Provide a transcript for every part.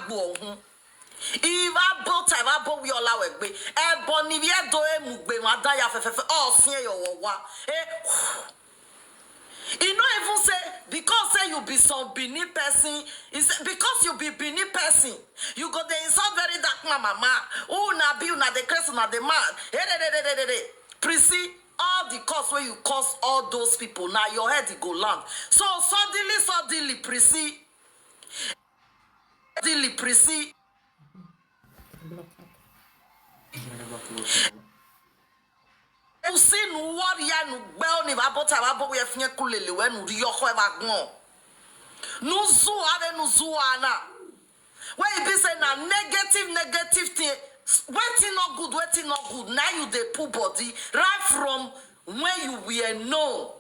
agbo. Iva boat eva bo we all our way. E boni we do e mugbe wada ya fefefe. Oh, see your wa. You not even say because say you be some Benin person, is because you be Benin person, you go the insult very dark mama. Oh na be na the crazy na the man. Prissy, all the cause where you cause all those people now your head it go land. So suddenly Prissy. You see no warrior no bell ni babota babo we fie kulele we no yoko e bagbon. No zoo ave no zoo ana. Where be say na negative thing. Waiting not good. Now you the poor body right from when you were known.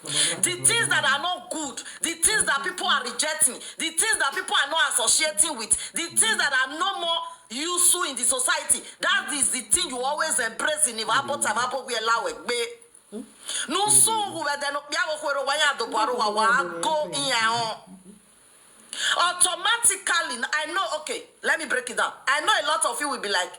The things that are not good, the things that people are rejecting, the things that people are not associating with, the things that are no more useful in the society. That is the thing you always embrace in the Bible we allow it. No so who then go in automatically. I know, okay, let me break it down. I know a lot of you will be like,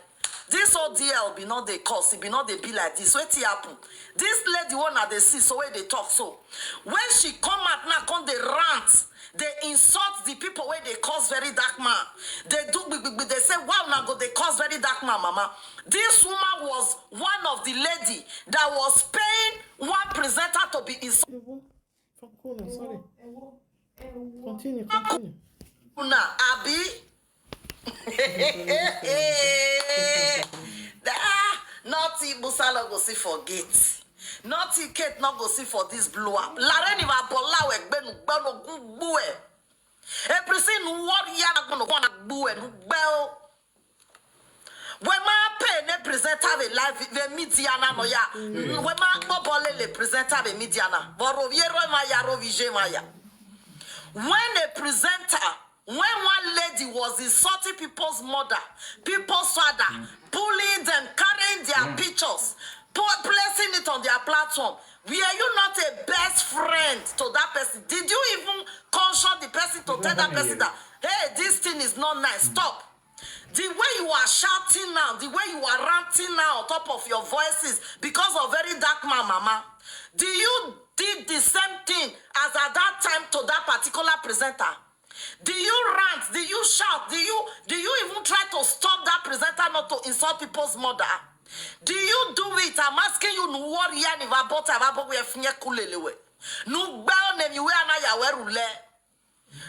this ODL be not the cause, it be not the be like this. Wait till happen. This lady one at the see, so where they talk so. When she come out now, come they rant, they insult the people where they cause very dark man. They do, they say, wow, now go they cause very dark man, mama. This woman was one of the lady that was paying one presenter to be insulted. From corner, sorry. Continue. Una, Abi. Naughty Busala go see forget. Naughty Kate not go see for this blow up. Lareni va bola we gbenu gbenu gbuwe. E Prissy nu what ya gbenu gona gbuwe nu gbel. When ma pay ne presenter the live the media na no ya. When ma bobole le presenter the media na. Boro viero ma ya rovije ma ya. When a presenter, when one lady was insulting people's mother, people's father, bullying them, carrying their pictures, placing it on their platform, were you not a best friend to that person? Did you even consult the person to tell that person that, hey, this thing is not nice, stop? The way you are shouting now, the way you are ranting now on top of your voices because of very dark man, mama, do you did the same thing as at that time to that particular presenter? Do you rant? Do you shout? Do you even try to stop that presenter not to insult people's mother? Do you do it? I'm asking you, no worry, ni vabota we finye kulelewe. No bell name you na ya werule.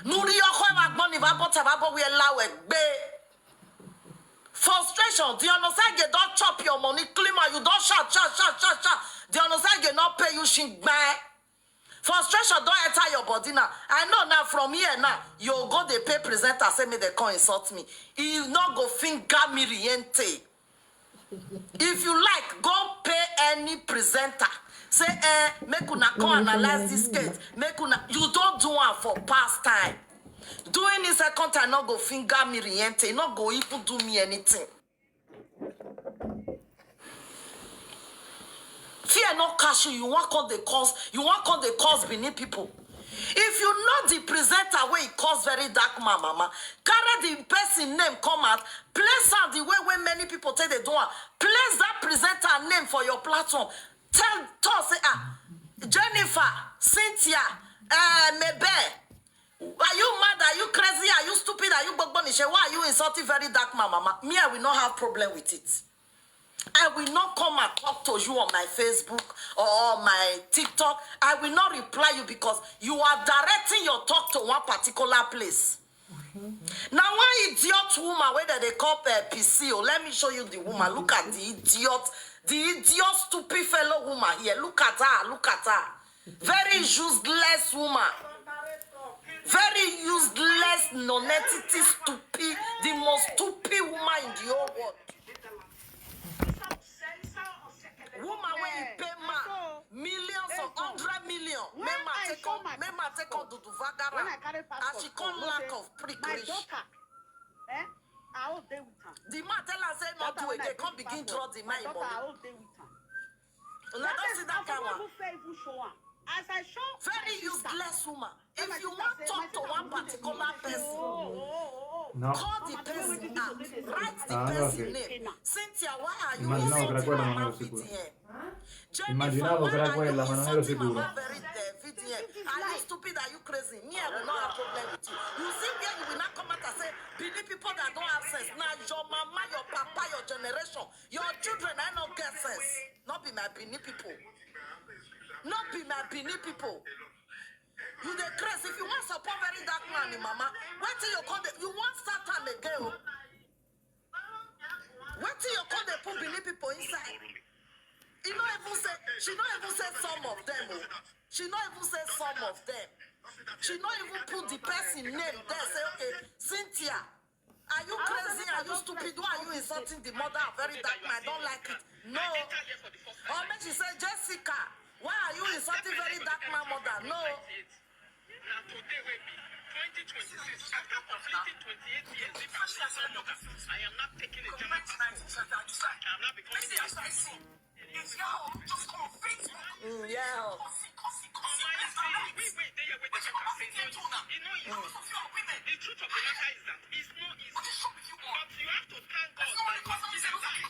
No riyoko magbo ni vabota we lawe be. Frustration. Do you understand? You don't chop your money, cleaner. You don't shout. Do you understand? You not pay you shing back. Frustration don't enter your body now. I know now from here now, you go the pay presenter say me they can't insult me. You not go finger me riente. If you like, go pay any presenter. Say, make una come analyze this case. Make una. You don't do one for past time. Doing this second time not go finger me riente. Not go even do me anything. Fear not cash you want call the cause beneath people. If you know the presenter where it cause very dark mama, carry the person name come out, place out the way many people take the door, place that presenter name for your platform. Tell say Jennifer, Cynthia, Mebe, are you mad? Are you crazy? Are you stupid? Are you bogbonishe? Why are you insulting very dark mama? Me, I will not have problem with it. I will not come and talk to you on my Facebook or my TikTok. I will not reply you because you are directing your talk to one particular place. Now, one idiot woman, whether they call Prissy, let me show you the woman. Look at the idiot, stupid fellow woman here. Look at her. Very useless woman. Very useless, non-entity, stupid, the most stupid woman in the whole world. Woman when you pay millions or 100 million, take on to Vagara, and she can't lack of pricklish. I will deal with her. The man tell her say not do it, they can't begin draw the money. I will deal with her. Let us see that kind of as I show very useless woman. If you want to talk to one particular person, No. Call the person out. Write the Ah, no, person ok. name. Cynthia, why are you Immaginavo che era insulting quella, ma non Mama ero sicuro. VDM? Jennifer, Immaginavo why che era are quella, you ma non ero insulting sicuro. Mama VDM? Are you stupid? Are you crazy? Me, I will not have problem with you. You see where you will not come out and say, believe people that don't have sense. Now your mama, your papa, your generation, your children, I don't get sense. Not be my Benin people. Not be my Benin people. You the crazy. If you want support very dark man, mama, wait till you call the, you want Satan again. Wait till you call the poor Benin people inside. You don't even say, she don't even say some of them. Oh. She don't even say some of them. She don't even put the person name there. Say, okay, Cynthia, are you crazy? Are you stupid? Why are you insulting the mother of very dark man? I don't like it. No. Or maybe she said, Jessica, why are you insulting very dark man mother? No. Now today will be 2026. After completing 28 years, if I'm not some mother, I am not taking a German passport. I am not becoming a citizen. It's y'all just come on Facebook. Yeah. The truth of the matter is that it's not easy. But you have to thank God that you are still alive.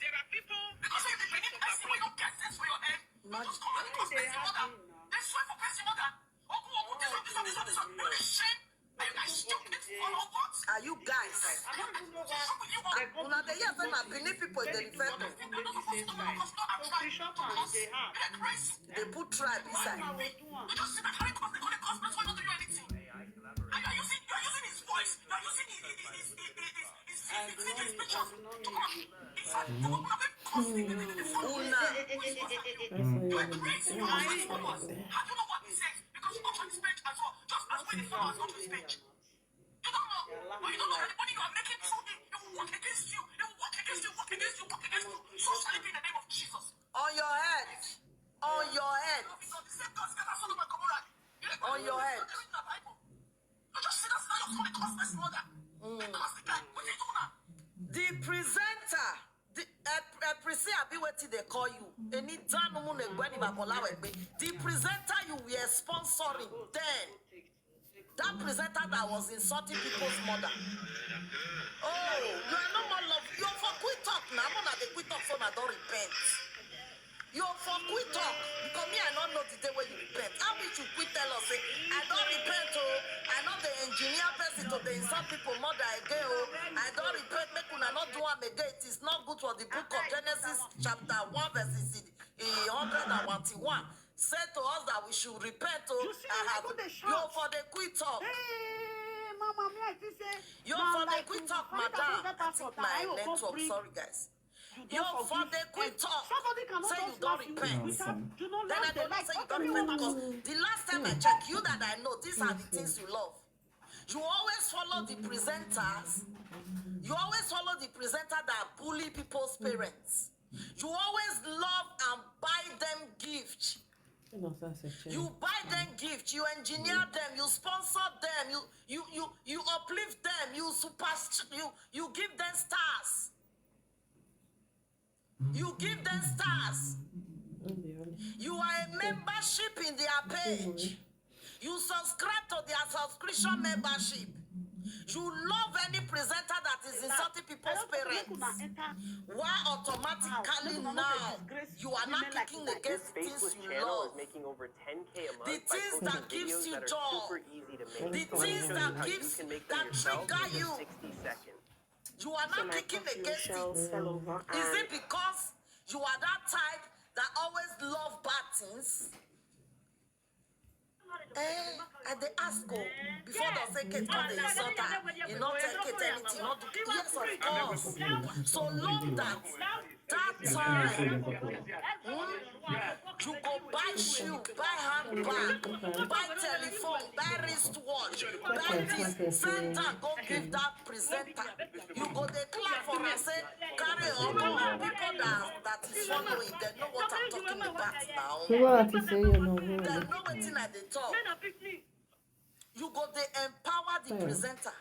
There are people Because if the Benin person will not get this for your head, just come and trust person mother. They swear for person mother. This one. What is shame? Are you guys stupid or what? Are you guys? Una the years when I believe people in the refer to. They put tribe inside. You just sit and carry cause they cause that's why not do you anything. And you're using his voice. You're using his pictures to come. In fact, you will have a causing the phone. Una. You're crazy. You're using his purpose. I don't know what he says because you go to his page as well. Just as when the followers go to his page. You don't know. But you don't know anybody you are making through him. They will work against you. They will work against you, work against you, work against you. So shall it be in the name of Jesus. On your head. On your head. On your head. The presenter, Prissy, I be waiting they call you. The presenter you were sponsoring then. That presenter that was insulting people's mother. Oh, you are no more love. You're for quit talk now. I'm not the quit talk so I don't repent. You're for quit talk. Because me, I don't know the day when you repent. How will you quit tell us, say, I don't repent, oh. I know the engineer person to the insult people mother again, oh. I don't repent, make una not do them again. It is not good for the book of Genesis, chapter 1, verses 101. Said to us that we should repent, oh. You're for the quit talk. Hey, Mama, me, I just say. You're for the quit talk, madam. I think my network, sorry guys. You're for the quit talk. Say you don't repent. Then I don't say you don't repent because the last time I checked, you that I know, these are the things you love. You always follow the presenters. You always follow the presenter that bully people's parents. You always love and buy them gifts. You buy them gifts, you engineer them, you sponsor them, you uplift them, you give them stars. You give them stars. You are a membership in their page. You subscribe to their subscription membership. You love any presenter that is insulting people's parents. Why automatically now you are not kicking against the things you love? The things that gives you joy. The things that trigger you. You are not kicking against it. Is it because you are that type that always love bad things? And they ask before they say Kate come the insult her, you not take it anything, not do yes of course. So long that time you go buy shoe, buy handbag, buy telephone, buy wristwatch, buy this, send her, go give that presenter. You go they clap for her, say, carry on, people that is following, they know what I'm talking about now. They know what they talk. You go they empower the presenter.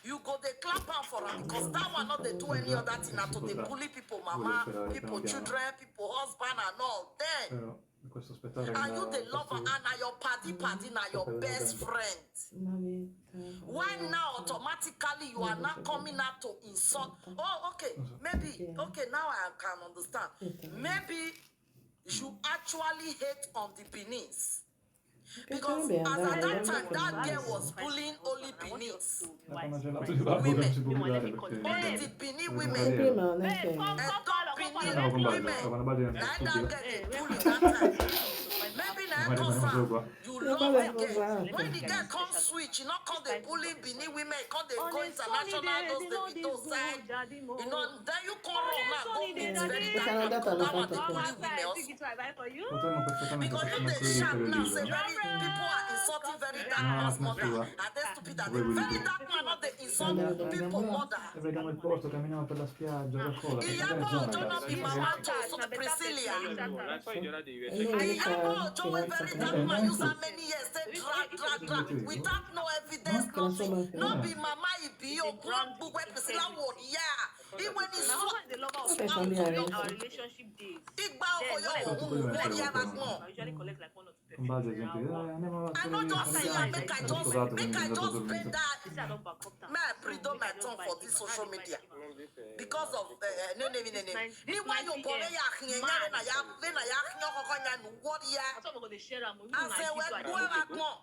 You go they clap on for her because that one not they do any other thing to they bully people, mama, people, children, people, husband and all. Then questo spettacolo And you the lover and are your party now your best friend. Why now automatically you are not coming out to insult? Oh, okay, maybe, okay, now I can understand. Maybe you actually hate on the Beninese. Because as at that time, that girl was bullying only Beninese. Only the Benin women. Prima, And don't Benin women. Neither girl they bully that time. Maybe now you love the girl. When the girl come switch, you not come they bully Benin women, come they go international, those the video side. You know, then you come run now, go meet very dark and come down and they bully women also. Because you they sharp now, say very people are insulting very dark man's mother. Are they stupid? Are they very dark man not they insult people mother? Vediamo il posto, camminiamo per la spiaggia, da cola. Iyabo Ojo not be mama to so Priscilla. Iyabo Ojo wey very dark man use how many years they drag without no evidence, nothing. Not be mama he be your grand book where Priscilla would he when he saw our relationship days. Igba Oyo what ya na gbon. I usually collect like 1 or 2 In base esempio, andiamo avanti. I know just say make I just bend that. I don't back up down. May I freedom my tongue for this social media because of no. Ni why you bore ya khinyere na ya khinyo kokko nya nu what ya. I thought we were going to share them. I say we go back more.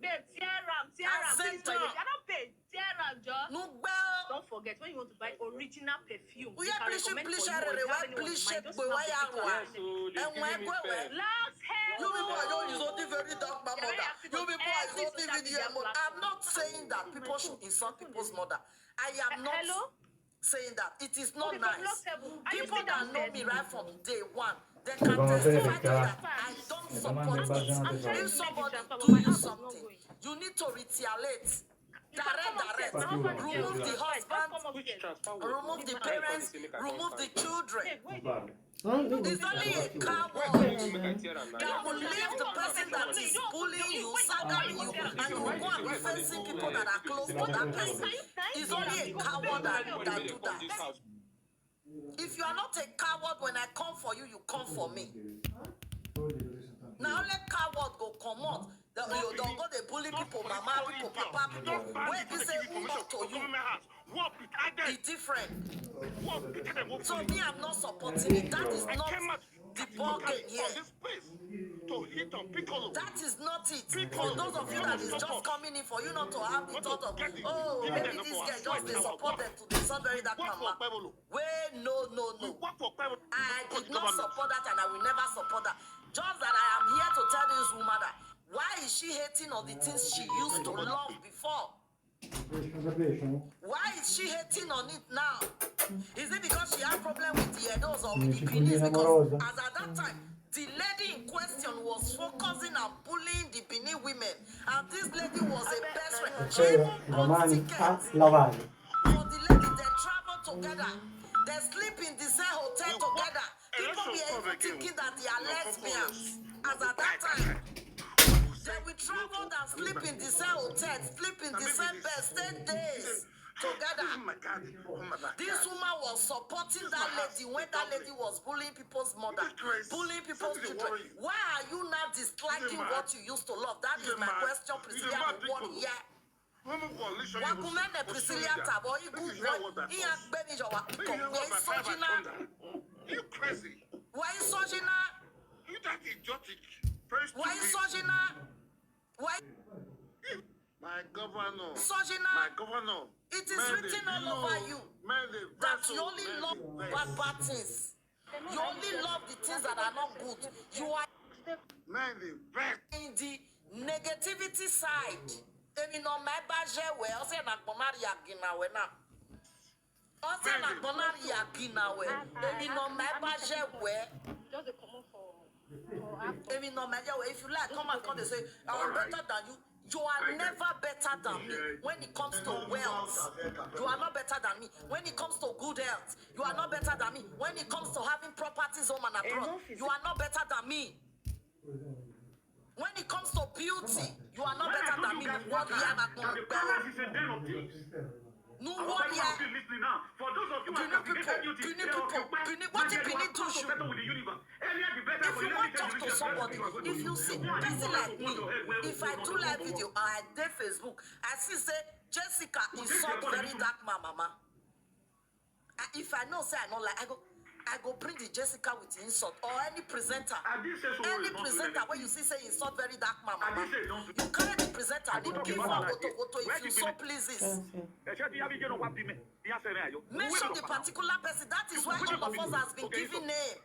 Babe, tear am. I don't pay. Tear am, Joe. Nu gbe. Don't forget, when you want to buy original perfume, We you can please recommend please for share you. it. Or if you have We please anyone in mind, share just we snap why the ya picture wa. and send it. And when go where? Last hair. You people are doing something very dark, my mother. You people are insulting video. I'm not saying that people should insult people's mother. I am not saying that. It is not nice. People that know me right from day one, they can testify to that. I don't support it. If somebody do you something, you need to retaliate. Direct. Remove the husband, remove the parents, remove the children. It's only a coward that will leave the person that is bullying you, sagging you, and you go and be facing people that are close to that person. It's only a coward that do that. If you are not a coward, when I come for you, you come for me. Now let coward go come out. You don't go they bully people, mama, people, papa, people. Where they say who talk to you, it's different. So me, I'm not supporting it. That is not the ball game here. That is not it. For those of you that is just coming in, for you not to have the thought of, oh, maybe this guy just they support them to the sun very that mama. Wait, no. I did not support that and I will never support that. Just that I am here to tell this woman that why is she hating on the things she used to love before? Why is she hating on it now? Is it because she had problem with the Edos or with the Benin? Because as at that time, the lady in question was focusing on bullying the Benin women. And this lady was a best friend. She even bought tickets for the lady. They travel together. They sleep in the same hotel together. People were even thinking that they are lesbians. As at that time. Then we traveled and sleep in the same hotel, sleep in the same bed, stay days together. This woman was supporting that lady when that lady was bullying people's mother, bullying people's children. Why are you now disliking what you used to love? That is my question, Priscilla. What year? Wakumene Priscilla Tabo, you crazy? Why is Sojina? You that idiotic. Why is Sojina? Why? My governor. Sojina. My governor. It is written all over you that you only love bad things. You only love the things that are not good. You are in the negativity side. Emi no my baje we ose na gbonari agina we na. Ose na gbonari agina we. Emi no my baje we. Just a common for Emi no my we. If you like, come and come. They say I'm better than you. You are never better than me when it comes to wealth. You are not better than me when it comes to good health. You are not better than me when it comes to having properties home and abroad. You are not better than me. When it comes to beauty, you are not better than me. What you are not going to For those of you what you Benin do you? If you want to talk to somebody, if you see person like me, if I do live video or I do Facebook, I see say Jessica insult very dark mama. If I know say I don't like, I go bring the Jessica with insult or any presenter where you see say insult very dark mama. You carry the presenter and give her go if you so pleases. Mention the particular person. That is why all of us has been given name.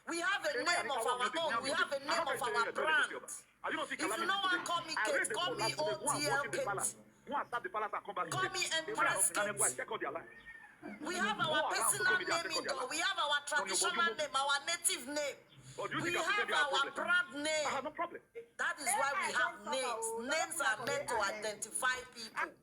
We have a name of our own. We have a name of our brand. If you know one, call me Kate. Call me OTL Kate. Call me Empress Kate. We have our personal name in there. We have our traditional name, our native name. We have our brand name. That is why we have names. Names are meant to identify people.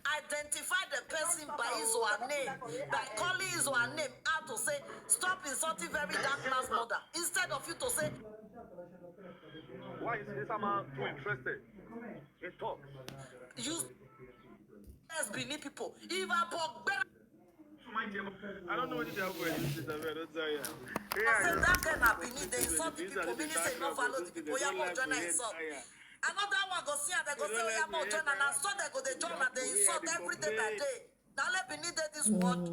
Identify the person by his or her name, by calling his or her name out to say, stop insulting very dark man's mother. Instead of you to say, why is this man too interested in talk? You beneath people. If I don't know what you're doing. I said that kind of beneath, they insult the people, meaning say not follow the people. You have join insult. Another one go see and they go say, oh, yeah, more join and so they go they join and they insult every day by day. Now let beneath this word.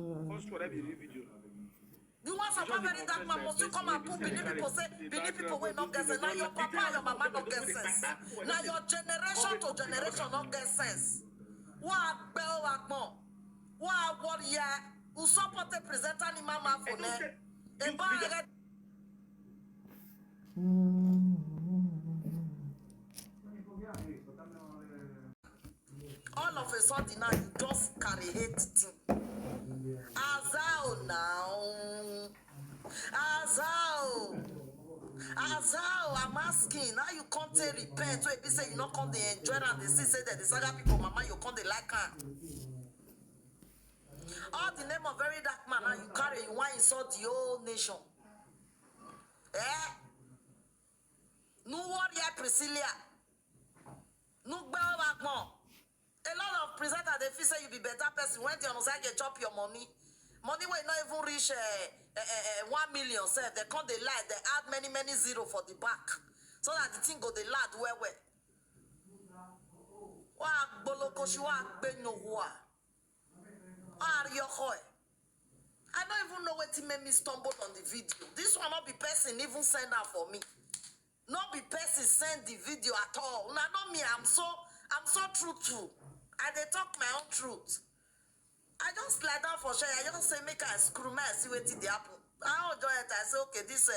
You want some very dark man, must you come and put beneath people say, beneath people will not get sense. Now your papa and your mama not get sense. Now your generation to generation not get sense. What bell what more? What yeah? Who support the presenter ni mama for ne? All of a sudden now you just carry hate thing. Azao now. Azao, I'm asking. Now you can't repent. So if you say you not come they enjoy and they see say that the saga people mama you can't they like her. All the name of very dark man now you carry you want insult the whole nation. No warrior Priscilla. No bell back more. A lot of presenters they feel say you be better person when they on get chop your money. Money will not even reach 1 million. Say they can't they lie. They add many zero for the back so that the thing go they lad where. Wa boloko shiwa benyo wa. I don't even know what made me stumble on the video. This one not be person even send out for me. Not be person send the video at all. Now not me. I'm so truthful. I they talk my own truth. I just slide down for sure. I just say make I screw me and see what it happen. I enjoy it. I say okay, this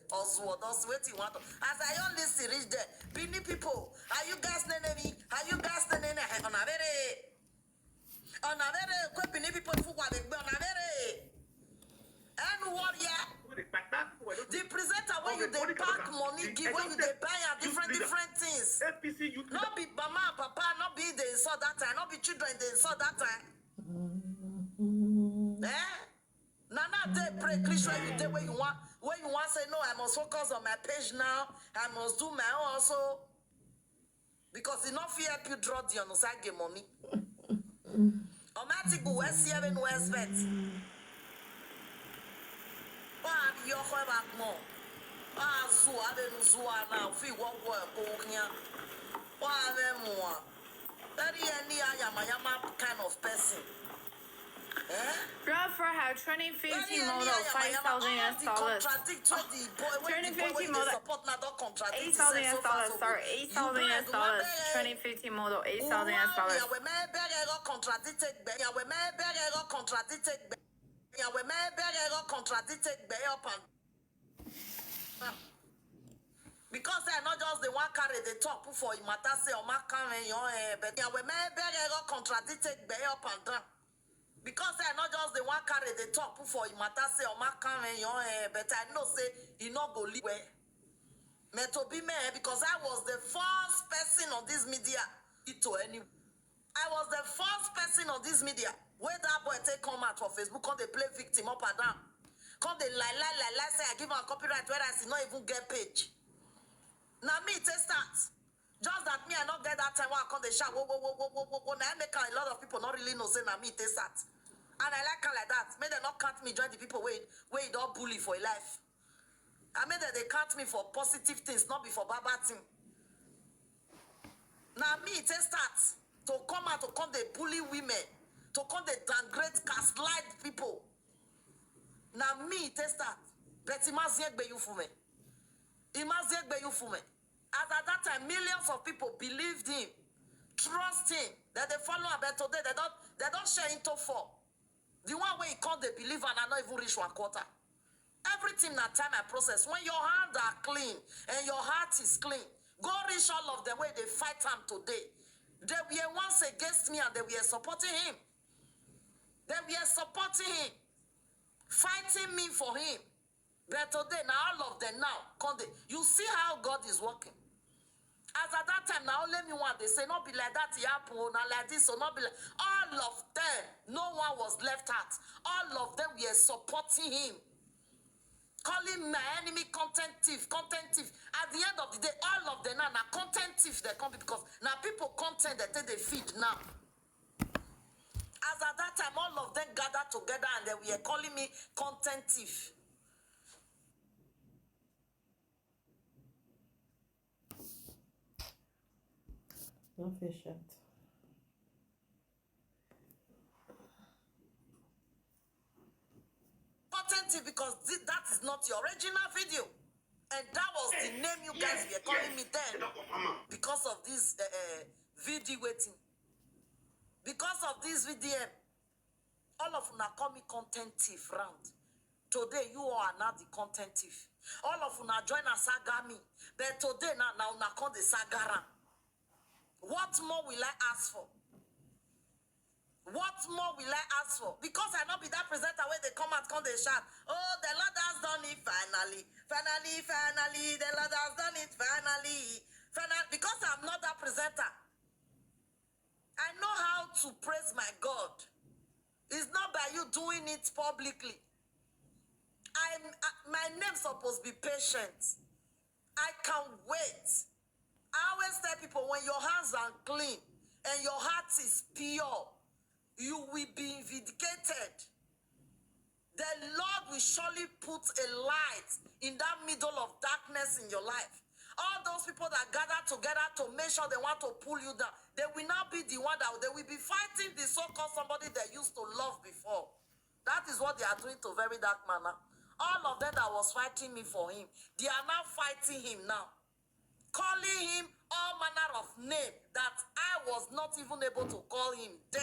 Oswald, that's what you want. As I only see reach there, Bini people, are you guys me? Are you guys on a very quick Bini people who are on a very and what yeah. The presenter when you they pack money, give when you they buy different things. Not be mama, papa, not be they saw that time, not be children they saw that time. Nana they pray Christian you day where you want say no, I must focus on my page now. I must do my own also. Because it not fear help you draw the on side game money. Automatic go West 7 West vet. Your back more. Now, feel what work here. More. That is any Yama kind of person. Girl for her 2050 model, $5,000 US. 2050 model, $8,000 US. Sorry, $8,000 US. 2050 model, $8,000 US. Because they're not just the one carry the top for you matter say or my carry your but yeah we may contradicted by up and down. Because they're not just the one carry the top for you matter say or my carry your but I know say he not go leave where me to be me because I was the first person on this media to any. I was the first person on this media where that boy take come out for Facebook come they play victim up and down. Come they lie say I give him a copyright where I see not even get page. Now me it start. Just that me I not get that time when I come the shout. Whoa. Now I make a lot of people not really know say now me it start. And I like her like that. May they not cut me join the people where you don't bully for your life. I mean that they count me for positive things, not before baba thing. Now me, it starts to come out, to come they bully women, to come they downgrade, gaslight people. Now me, it starts. But imagine you for me. Imagine you for me. As at that time, millions of people believed him, trust him, that they follow him. But today they don't share into four. The one way he called the believer and I not even reach 1/4. Everything that time and process. When your hands are clean and your heart is clean, go reach all of them where they fight him today. They were once against me and they were supporting him. They were supporting him, fighting me for him. But today, now all of them now, you see how God is working. As at that time, now let me want, they say, not be like that, not like this, or not be like, all of them, no one was left out. All of them were supporting him. Calling my enemy content thief. At the end of the day, all of them now content thief they come because now people content that they feed now. As at that time, all of them gathered together and they were calling me content thief. Not patient. Because that is not your original video, and that was the name you guys were calling me then. Because of this video waiting, because of this video, all of you call me content thief round. Today you are not the content thief. All of you join a saga me, but today now call the saga round. What more will I ask for? What more will I ask for? Because I not be that presenter where they come they shout, oh, the Lord has done it finally. Finally, the Lord has done it finally. Because I'm not that presenter. I know how to praise my God. It's not by you doing it publicly. My name's supposed to be patient. I can't wait. I always tell people, when your hands are clean and your heart is pure, you will be vindicated. The Lord will surely put a light in that middle of darkness in your life. All those people that gather together to make sure they want to pull you down, they will not be the one that they will be fighting the so-called somebody they used to love before. That is what they are doing to very dark manner. All of them that was fighting me for him, they are now fighting him now. Calling him all manner of names that I was not even able to call him then.